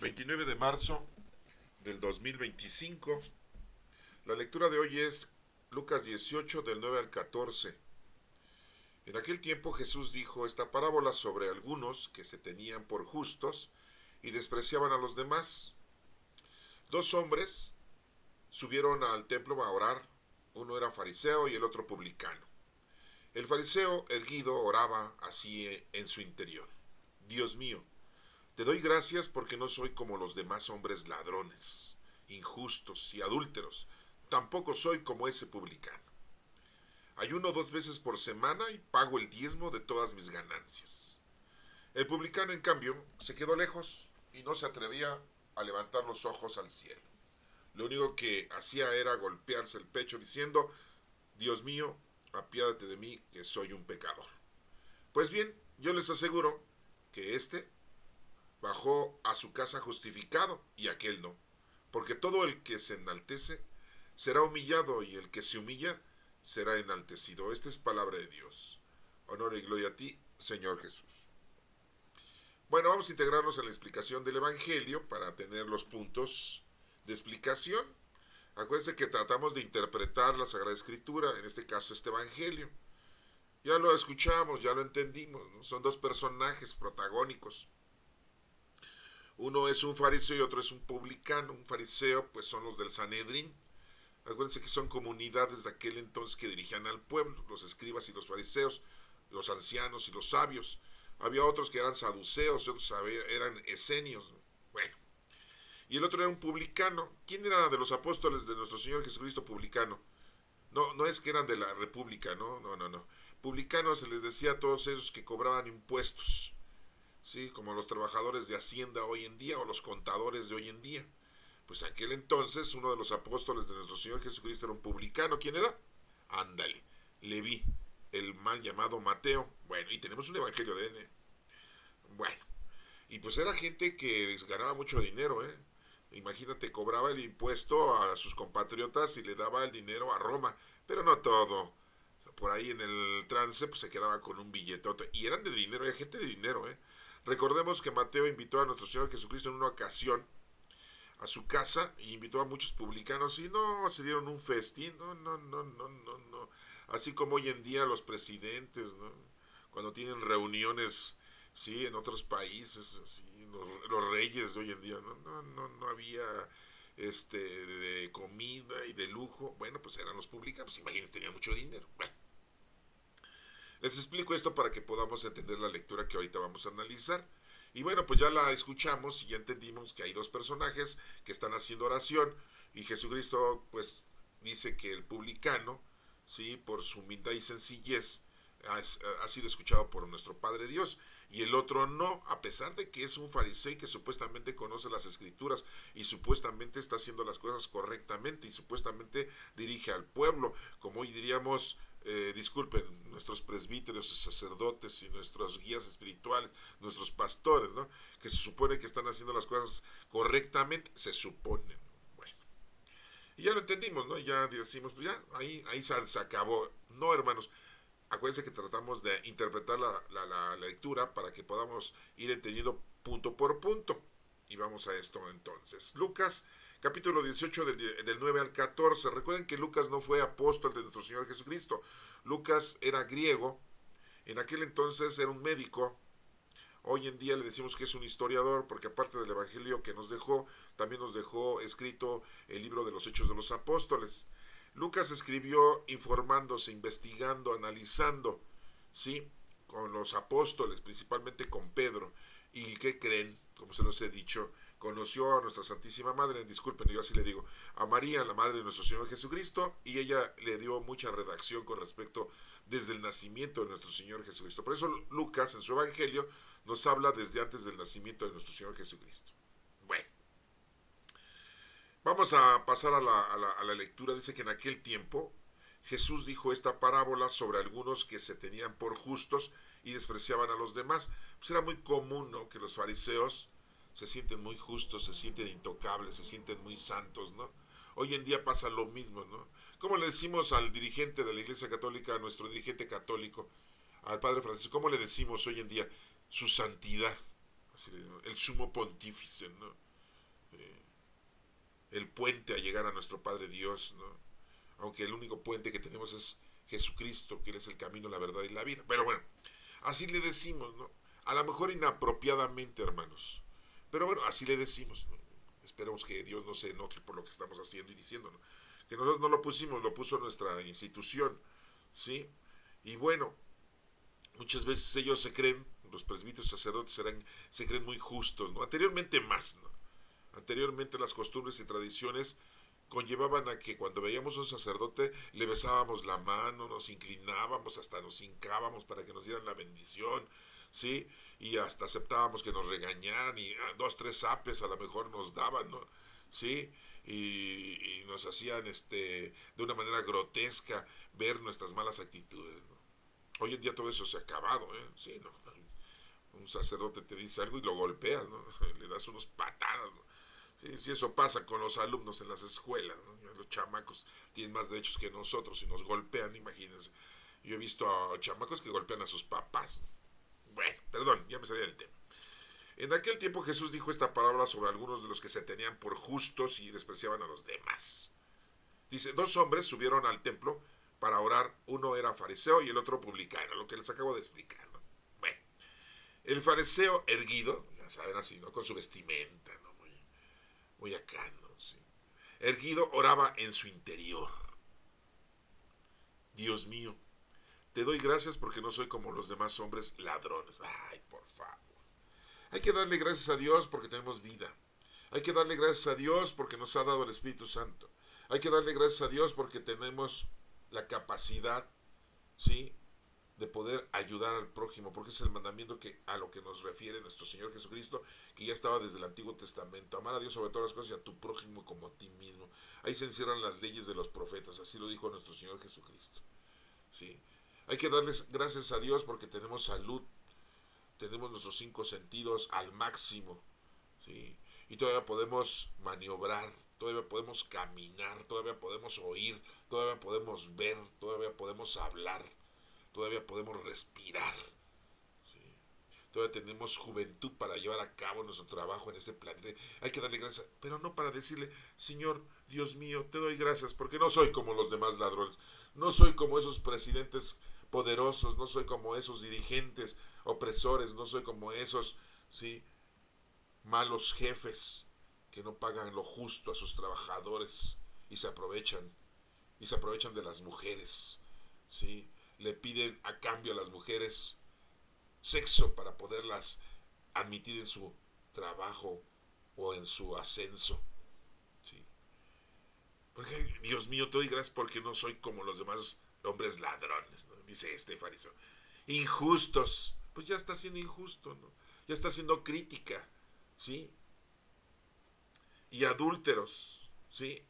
29 de marzo del 2025. La lectura de hoy es Lucas 18 del 9 al 14. En aquel tiempo Jesús dijo esta parábola sobre algunos que se tenían por justos y despreciaban a los demás. Dos hombres subieron al templo a orar. Uno era fariseo y el otro publicano. El fariseo erguido oraba así en su interior: Dios mío, te doy gracias porque no soy como los demás hombres ladrones, injustos y adúlteros. Tampoco soy como ese publicano. Ayuno 2 veces por semana y pago el diezmo de todas mis ganancias. El publicano, en cambio, se quedó lejos y no se atrevía a levantar los ojos al cielo. Lo único que hacía era golpearse el pecho diciendo: Dios mío, apiádate de mí, que soy un pecador. Pues bien, yo les aseguro que éste bajó a su casa justificado y aquel no, porque todo el que se enaltece será humillado y el que se humilla será enaltecido. Esta es palabra de Dios. Honor y gloria a ti, Señor Jesús. Bueno, vamos a integrarnos en la explicación del Evangelio para tener los puntos de explicación. Acuérdense que tratamos de interpretar la Sagrada Escritura, en este caso este Evangelio. Ya lo escuchamos, ya lo entendimos, ¿no? Son dos personajes protagónicos. Uno es un fariseo y otro es un publicano. Un fariseo pues son los del Sanedrín. Acuérdense que son comunidades de aquel entonces que dirigían al pueblo, los escribas y los fariseos, los ancianos y los sabios. Había otros que eran saduceos, otros eran esenios. Bueno, y el otro era un publicano. ¿Quién era de los apóstoles de nuestro Señor Jesucristo publicano? No es que eran de la República, no. Publicanos se les decía a todos esos que cobraban impuestos, ¿sí? Como los trabajadores de Hacienda hoy en día o los contadores de hoy en día. Pues aquel entonces uno de los apóstoles de nuestro Señor Jesucristo era un publicano. ¿Quién era? Ándale, Leví, el mal llamado Mateo. Bueno, y tenemos un evangelio de él. Bueno, y pues era gente que ganaba mucho dinero, Imagínate, cobraba el impuesto a sus compatriotas y le daba el dinero a Roma, pero no todo. Por ahí en el trance pues se quedaba con un billetote. Y eran de dinero, era gente de dinero, Recordemos que Mateo invitó a nuestro Señor Jesucristo en una ocasión a su casa y invitó a muchos publicanos y no se dieron un festín, no. Así como hoy en día los presidentes, ¿no? Cuando tienen reuniones, sí, en otros países, sí, los reyes de hoy en día, no había de comida y de lujo. Bueno, pues eran los publicanos, imagínense, tenían mucho dinero. Bueno, les explico esto para que podamos entender la lectura que ahorita vamos a analizar. Y bueno, pues ya la escuchamos y ya entendimos que hay dos personajes que están haciendo oración y Jesucristo pues dice que el publicano, sí, por su humildad y sencillez ha sido escuchado por nuestro Padre Dios, y el otro no, a pesar de que es un fariseo y que supuestamente conoce las escrituras y supuestamente está haciendo las cosas correctamente y supuestamente dirige al pueblo, como hoy diríamos, disculpen, nuestros presbíteros, sacerdotes y nuestros guías espirituales, nuestros pastores, ¿no? Que se supone que están haciendo las cosas correctamente, se supone. Bueno, y ya lo entendimos, ¿no? Ya decimos, pues ya, ahí se acabó. No, hermanos, acuérdense que tratamos de interpretar la lectura para que podamos ir entendiendo punto por punto. Y vamos a esto entonces. Lucas, capítulo 18, del 9 al 14. Recuerden que Lucas no fue apóstol de nuestro Señor Jesucristo. Lucas era griego. En aquel entonces era un médico. Hoy en día le decimos que es un historiador, porque aparte del evangelio que nos dejó, también nos dejó escrito el libro de los Hechos de los Apóstoles. Lucas escribió informándose, investigando, analizando, ¿sí?, con los apóstoles, principalmente con Pedro. ¿Y qué creen? Como se los he dicho, conoció a nuestra Santísima Madre, disculpen, yo así le digo, a María, la Madre de nuestro Señor Jesucristo, y ella le dio mucha redacción con respecto desde el nacimiento de nuestro Señor Jesucristo. Por eso Lucas, en su Evangelio, nos habla desde antes del nacimiento de nuestro Señor Jesucristo. Bueno, vamos a pasar a la lectura. Dice que en aquel tiempo Jesús dijo esta parábola sobre algunos que se tenían por justos y despreciaban a los demás. Pues era muy común, ¿no?, que los fariseos se sienten muy justos, se sienten intocables, se sienten muy santos, ¿no? Hoy en día pasa lo mismo, ¿no? ¿Cómo le decimos al dirigente de la Iglesia Católica, a nuestro dirigente católico, al Padre Francisco, cómo le decimos hoy en día? Su santidad, así le digo, el sumo pontífice, ¿no? el puente a llegar a nuestro Padre Dios, ¿no? Aunque el único puente que tenemos es Jesucristo, que Él es el camino, la verdad y la vida. Pero bueno, así le decimos, ¿no? A lo mejor inapropiadamente, hermanos. Pero bueno, así le decimos, ¿no? Esperemos que Dios no se enoje por lo que estamos haciendo y diciendo, ¿no? Que nosotros no lo pusimos, lo puso nuestra institución, ¿sí? Y bueno, muchas veces ellos se creen, los presbíteros sacerdotes se creen muy justos, ¿no? Anteriormente más, ¿no? Anteriormente las costumbres y tradiciones conllevaban a que cuando veíamos a un sacerdote le besábamos la mano, nos inclinábamos, hasta nos hincábamos para que nos dieran la bendición, ¿sí? Y hasta aceptábamos que nos regañaran y dos, tres apes a lo mejor nos daban, ¿no? ¿Sí? Y nos hacían de una manera grotesca ver nuestras malas actitudes, ¿no? Hoy en día todo eso se ha acabado, ¿eh? Sí, ¿no? Un sacerdote te dice algo y lo golpeas, ¿no? Le das unos patadas, ¿no? Sí, sí, eso pasa con los alumnos en las escuelas, ¿no? Los chamacos tienen más derechos que nosotros y nos golpean, imagínense. Yo he visto a chamacos que golpean a sus papás. Bueno, perdón, ya me salía del tema. En aquel tiempo Jesús dijo esta parábola sobre algunos de los que se tenían por justos y despreciaban a los demás. Dice, dos hombres subieron al templo para orar, uno era fariseo y el otro publicano, lo que les acabo de explicar, ¿no? Bueno, el fariseo erguido, ya saben así, ¿no? Con su vestimenta, ¿no? Muy acá, ¿no? Sí. Erguido oraba en su interior. Dios mío, te doy gracias porque no soy como los demás hombres ladrones. Ay, por favor. Hay que darle gracias a Dios porque tenemos vida. Hay que darle gracias a Dios porque nos ha dado el Espíritu Santo. Hay que darle gracias a Dios porque tenemos la capacidad, ¿sí?, de poder ayudar al prójimo, porque es el mandamiento que a lo que nos refiere nuestro Señor Jesucristo, que ya estaba desde el Antiguo Testamento: amar a Dios sobre todas las cosas y a tu prójimo como a ti mismo. Ahí se encierran las leyes de los profetas, así lo dijo nuestro Señor Jesucristo, ¿sí? Hay que darles gracias a Dios porque tenemos salud, tenemos nuestros cinco sentidos al máximo, ¿sí? Y todavía podemos maniobrar, todavía podemos caminar, todavía podemos oír, todavía podemos ver, todavía podemos hablar, todavía podemos respirar, ¿sí? Todavía tenemos juventud para llevar a cabo nuestro trabajo en este planeta. Hay que darle gracias, pero no para decirle: Señor, Dios mío, te doy gracias porque no soy como los demás ladrones, no soy como esos presidentes poderosos, no soy como esos dirigentes opresores, no soy como esos, ¿sí?, malos jefes que no pagan lo justo a sus trabajadores y se aprovechan de las mujeres, ¿sí? Le piden a cambio a las mujeres sexo para poderlas admitir en su trabajo o en su ascenso, ¿sí? Porque, Dios mío, te doy gracias porque no soy como los demás hombres ladrones, ¿no? Dice este fariseo. Injustos, pues ya está siendo injusto, ¿no? Ya está siendo crítica, ¿sí? Y adúlteros, ¿sí?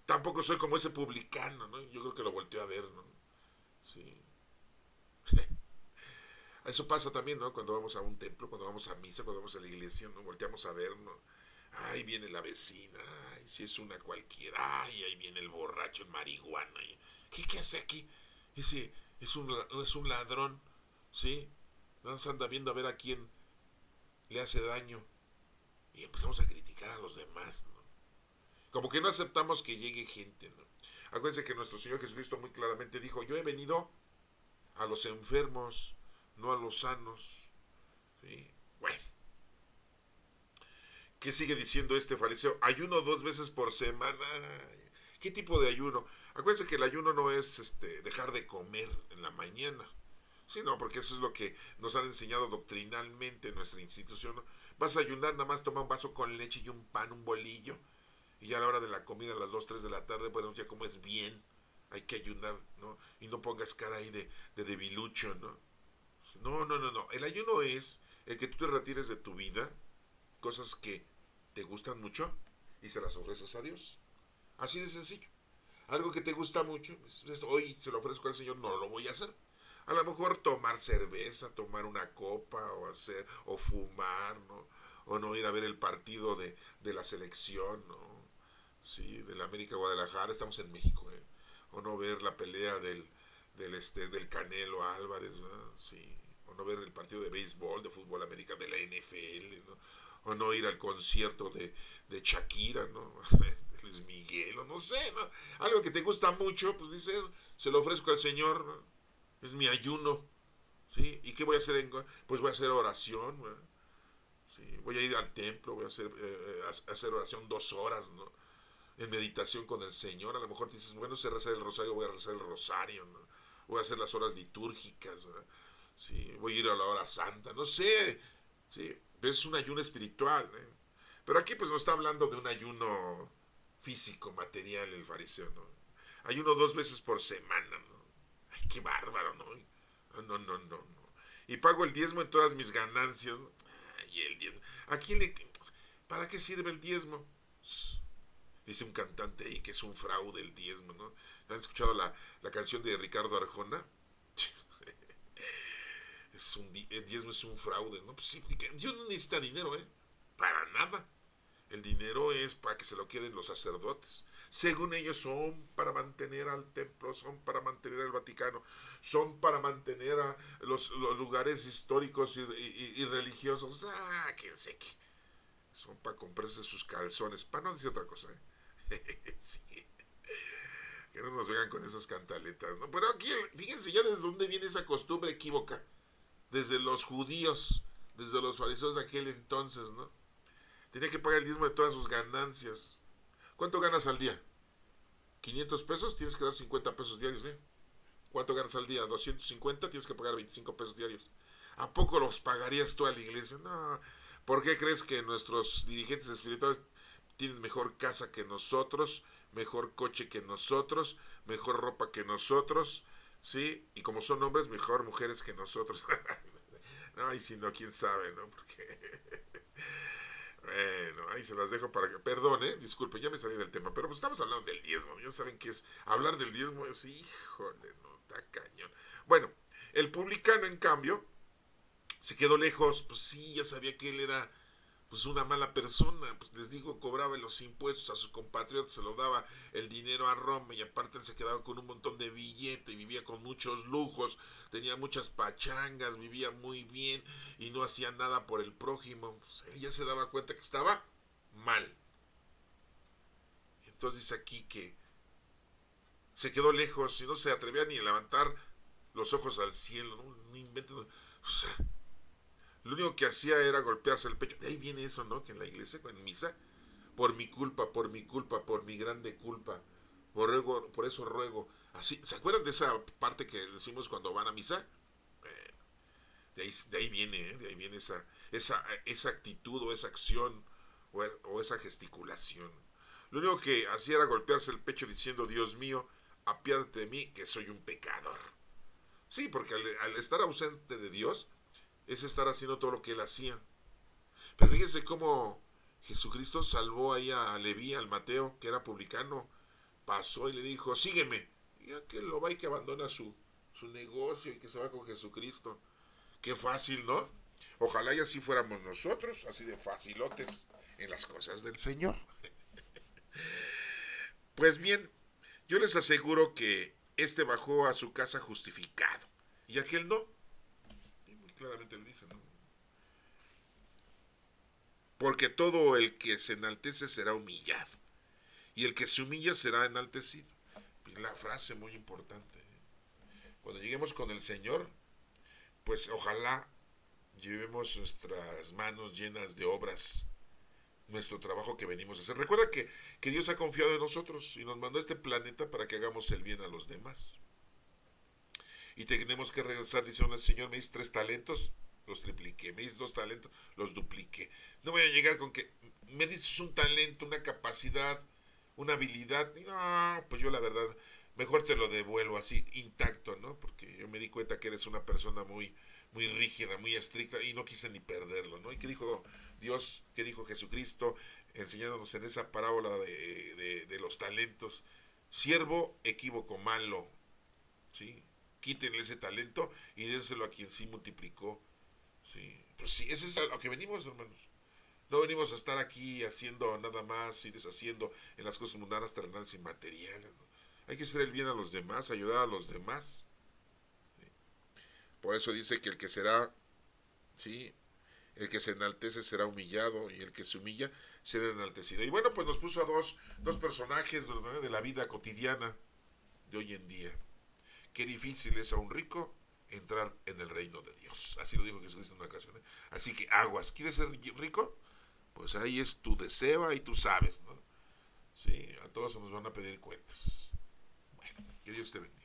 Tampoco soy como ese publicano, ¿no? Yo creo que lo volteó a ver, ¿no? Sí. Eso pasa también, ¿no? Cuando vamos a un templo, cuando vamos a misa, cuando vamos a la iglesia, ¿no? Volteamos a ver, ¿no? Ay, viene la vecina, ay, si es una cualquiera, ay, ahí viene el borracho, el marihuana. ¿Qué hace aquí? Ese es un ladrón, ¿sí? Nos anda viendo a ver a quién le hace daño. Y empezamos a criticar a los demás, ¿no? Como que no aceptamos que llegue gente, ¿no? Acuérdense que nuestro Señor Jesucristo muy claramente dijo: yo he venido a los enfermos, no a los sanos, ¿sí? Bueno, ¿qué sigue diciendo este fariseo? Ayuno 2 veces por semana. ¿Qué tipo de ayuno? Acuérdense que el ayuno no es dejar de comer en la mañana. Sí, no, porque eso es lo que nos han enseñado doctrinalmente en nuestra institución, ¿no? Vas a ayunar, nada más toma un vaso con leche y un pan, un bolillo, y ya a la hora de la comida, a las 2 3 de la tarde, bueno, ya comes bien. Hay que ayunar, ¿no? Y no pongas cara ahí de debilucho, ¿no? No, no, no, no. El ayuno es el que tú te retires de tu vida cosas que te gustan mucho y se las ofreces a Dios. Así de sencillo. Algo que te gusta mucho, pues, hoy se lo ofrezco al Señor, no lo voy a hacer. A lo mejor tomar cerveza, tomar una copa, o fumar, ¿no? O no ir a ver el partido de la selección, ¿no? Sí, del América Guadalajara, estamos en México, ¿eh? O no ver la pelea del Canelo Álvarez, ¿no? Sí. O no ver el partido de béisbol, de fútbol americano, de la NFL, ¿no? o no ir al concierto de Shakira, ¿no? De Luis Miguel, o no sé, ¿no? Algo que te gusta mucho, pues dice, se lo ofrezco al Señor, ¿no? Es mi ayuno, ¿sí? ¿Y qué voy a hacer? Pues voy a hacer oración, ¿no? ¿Sí? Voy a ir al templo, voy a hacer oración 2 horas, ¿no? En meditación con el Señor. A lo mejor dices, bueno, se reza el rosario, voy a rezar el rosario, ¿no? Voy a hacer las horas litúrgicas, ¿no? Sí, voy a ir a la hora santa, no sé, sí, es un ayuno espiritual, ¿eh? Pero aquí pues no está hablando de un ayuno físico, material, el fariseo, ¿no? Ayuno 2 veces por semana, ¿no? Ay, qué bárbaro, ¿no? No, no, no, no. Y pago el diezmo en todas mis ganancias, ¿no? Ay, el diezmo. ¿Para qué sirve el diezmo? Dice un cantante ahí que es un fraude el diezmo, ¿no? ¿Han escuchado la canción de Ricardo Arjona? El diezmo es un fraude, ¿no? Pues sí, Dios no necesita dinero, ¿eh? Para nada. El dinero es para que se lo queden los sacerdotes. Según ellos son para mantener al templo, son para mantener al Vaticano, son para mantener a los lugares históricos y religiosos. Ah, quién sé qué. Son para comprarse sus calzones, para no decir otra cosa, ¿eh? Sí. Que no nos vengan con esas cantaletas, ¿no? Pero aquí, fíjense ya desde dónde viene esa costumbre equívoca. Desde los judíos, desde los fariseos de aquel entonces, ¿no? Tenía que pagar el diezmo de todas sus ganancias. ¿Cuánto ganas al día? ¿500 pesos? Tienes que dar 50 pesos diarios, ¿eh? ¿Cuánto ganas al día? 250, tienes que pagar 25 pesos diarios. ¿A poco los pagarías tú a la iglesia? No. ¿Por qué crees que nuestros dirigentes espirituales tienen mejor casa que nosotros, mejor coche que nosotros, mejor ropa que nosotros? ¿Sí? Y como son hombres, mejor mujeres que nosotros. No, y si no, quién sabe, ¿no? Porque bueno, ahí se las dejo para que... Perdón, disculpe, ya me salí del tema, pero pues estamos hablando del diezmo. Ya saben que es... Hablar del diezmo es... Híjole, no, está cañón. Bueno, el publicano, en cambio, se quedó lejos. Pues sí, ya sabía que él era pues una mala persona, pues les digo, cobraba los impuestos a sus compatriotas, se lo daba el dinero a Roma y aparte él se quedaba con un montón de billete, vivía con muchos lujos, tenía muchas pachangas, vivía muy bien y no hacía nada por el prójimo. Pues él ya se daba cuenta que estaba mal. Entonces aquí que se quedó lejos y no se atrevía ni a levantar los ojos al cielo, no inventen, o sea, lo único que hacía era golpearse el pecho. De ahí viene eso, ¿no? Que en la iglesia, en misa, por mi culpa, por mi culpa, por mi grande culpa. Por eso ruego. Así, ¿se acuerdan de esa parte que decimos cuando van a misa? De ahí viene, ¿eh? De ahí viene esa actitud o esa acción o esa gesticulación. Lo único que hacía era golpearse el pecho diciendo, Dios mío, apiádate de mí, que soy un pecador. Sí, porque al estar ausente de Dios, es estar haciendo todo lo que él hacía. Pero fíjense cómo Jesucristo salvó ahí a Leví, al Mateo, que era publicano. Pasó y le dijo, sígueme. Y ya que lo va y que abandona su negocio y que se va con Jesucristo. Qué fácil, ¿no? Ojalá y así fuéramos nosotros, así de facilotes en las cosas del Señor. Pues bien, yo les aseguro que este bajó a su casa justificado. Y aquel no. Y muy claramente le dice, ¿no? Porque todo el que se enaltece será humillado, y el que se humilla será enaltecido. La frase muy importante. Cuando lleguemos con el Señor, pues ojalá llevemos nuestras manos llenas de obras, nuestro trabajo que venimos a hacer. Recuerda que Dios ha confiado en nosotros y nos mandó a este planeta para que hagamos el bien a los demás. Y tenemos que regresar diciendo al Señor, me diste 3 talentos, los tripliqué, me diste 2 talentos, los dupliqué. No voy a llegar con que me dices un talento, una capacidad, una habilidad. No, pues yo la verdad, mejor te lo devuelvo así intacto, ¿no? Porque yo me di cuenta que eres una persona muy rígida, muy estricta y no quise ni perderlo, ¿no? ¿Y qué dijo Dios? ¿Qué dijo Jesucristo? Enseñándonos en esa parábola de los talentos. Siervo, equívoco, malo, ¿sí? Quítenle ese talento y dénselo a quien sí multiplicó. Sí, pues sí, ese es a lo que venimos, hermanos. No venimos a estar aquí haciendo nada más y deshaciendo en las cosas mundanas, terrenales y materiales, ¿no? Hay que hacer el bien a los demás, ayudar a los demás. ¿Sí? Por eso dice que el que será, ¿sí? El que se enaltece será humillado y el que se humilla será enaltecido. Y bueno, pues nos puso a dos personajes, ¿verdad?, de la vida cotidiana de hoy en día. Qué difícil es a un rico entrar en el reino de Dios. Así lo dijo Jesucristo en una ocasión, ¿eh? Así que aguas, ¿quieres ser rico? Pues ahí es tu deseo y tú sabes, ¿no? Sí, a todos se nos van a pedir cuentas. Bueno, que Dios te bendiga.